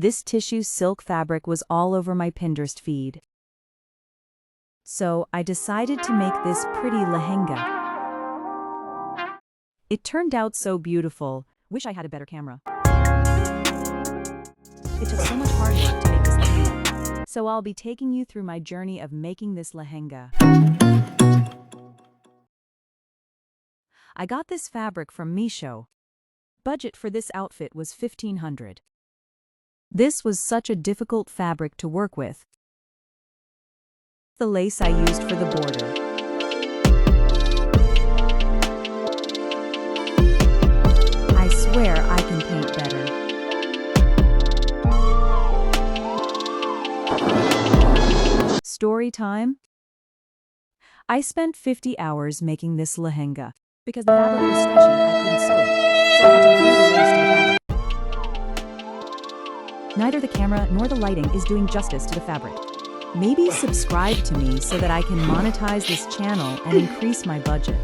This tissue silk fabric was all over my Pinterest feed. So I decided to make this pretty lehenga. It turned out so beautiful. Wish I had a better camera. It took so much hard work to make this lehenga. So I'll be taking you through my journey of making this lehenga. I got this fabric from Meesho. Budget for this outfit was $1,500. This was such a difficult fabric to work with. The lace I used for the border. I swear I can paint better. Story time? I spent 50 hours making this lehenga. Because the fabric was stretchy, I couldn't sew it, so I had to glue the lace to the fabric. Neither the camera nor the lighting is doing justice to the fabric. Maybe subscribe to me so that I can monetize this channel and increase my budget.